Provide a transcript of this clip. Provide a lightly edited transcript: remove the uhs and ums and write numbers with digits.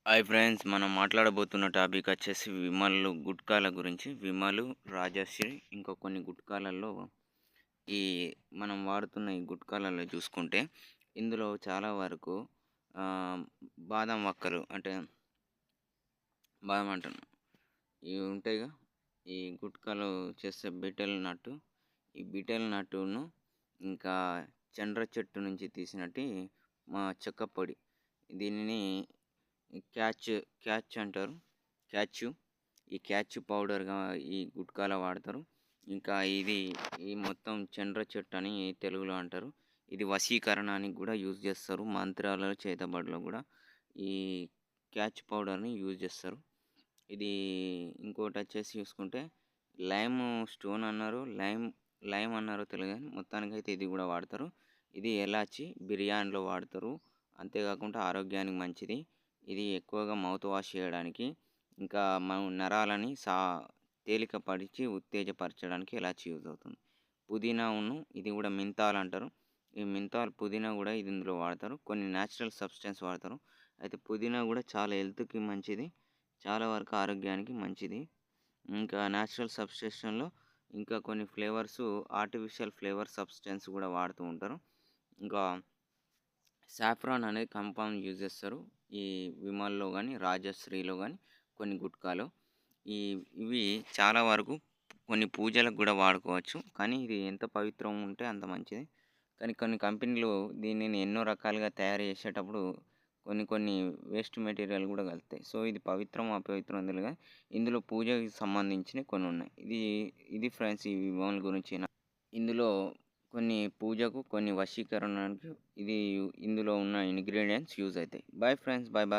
Hi friends, మనం మాట్లాడబోతున్న topic వచ్చేసి విమల్ గుట్కాల గురించి. విమలు, రాజశ్రీ ఇంకా కొన్ని గుట్కాలలో ఈ మనం వాడుతున్న ఈ గుట్కాలలో చూసుకుంటే ఇందులో చాలా వరకు ఆ, బాదం వక్కలు అంటే బాదం అంటాను ఇవి ఉంటాయిగా. ఈ గుట్కాలు చేసే బీటెల్ నట్టు, ఈ బీటెల్ నట్టును ఇంకా చండ్ర చెట్టు నుంచి తీసినట్టు మా చెక్క పొడి, దీనిని క్యాచ్ క్యాచ్ అంటారు. క్యాచు ఈ క్యాచ్ పౌడర్గా ఈ గుట్కాలో వాడతారు. ఇంకా ఇది ఈ మొత్తం చండ్ర చెట్టు అని తెలుగులో అంటారు. ఇది వశీకరణానికి కూడా యూజ్ చేస్తారు. మంత్రాలలో చేతబడిలో కూడా ఈ క్యాచ్ పౌడర్ని యూజ్ చేస్తారు. ఇది ఇంకోటి వచ్చేసి చూసుకుంటే లైమ్ స్టోన్ అన్నారు, లైమ్ లైమ్ అన్నారు తెలియదు కానీ మొత్తానికైతే ఇది కూడా వాడతారు. ఇది ఎలాచి బిర్యానీలో వాడతారు. అంతేకాకుండా ఆరోగ్యానికి మంచిది. ఇది ఎక్కువగా మౌత్ వాష్ చేయడానికి, ఇంకా మనం నరాలని తేలికపరిచి ఉత్తేజపరచడానికి ఎలాచి యూజ్ అవుతుంది. పుదీనాను ఇది కూడా మింతాల్ అంటారు. ఈ మింతాల్ పుదీనా కూడా ఇది ఇందులో వాడతారు. కొన్ని న్యాచురల్ సబ్స్టెన్స్ వాడతారు. అయితే పుదీనా కూడా చాలా హెల్త్కి మంచిది, చాలా వరకు ఆరోగ్యానికి మంచిది. ఇంకా న్యాచురల్ సబ్స్టేషన్లో ఇంకా కొన్ని ఫ్లేవర్స్, ఆర్టిఫిషియల్ ఫ్లేవర్ సబ్స్టెన్స్ కూడా వాడుతూ ఉంటారు. ఇంకా సాఫ్రాన్ అనేది కంపౌండ్ యూజ్ చేస్తారు ఈ విమల్లో కానీ రాజశ్రీలో కానీ కొన్ని గుట్కాలో. ఇవి చాలా వరకు కొన్ని పూజలకు కూడా వాడుకోవచ్చు, కానీ ఇది ఎంత పవిత్రం ఉంటే అంత మంచిది. కానీ కొన్ని కంపెనీలు దీనిని ఎన్నో రకాలుగా తయారు చేసేటప్పుడు కొన్ని కొన్ని వేస్ట్ మెటీరియల్ కూడా కలుస్తాయి. సో ఇది పవిత్రం అపవిత్రం తెలియదు కానీ ఇందులో పూజకి సంబంధించినవి కొన్ని ఉన్నాయి. ఇది ఫ్రెండ్స్ ఈ విమల్ గురించి ఇందులో కొన్ని పూజకు, కొన్ని వశీకరణకు ఇందులో ఉన్న ఇంగ్రీడియంట్స్ యూజ్ అవుతాయి. Bye friends, bye bye.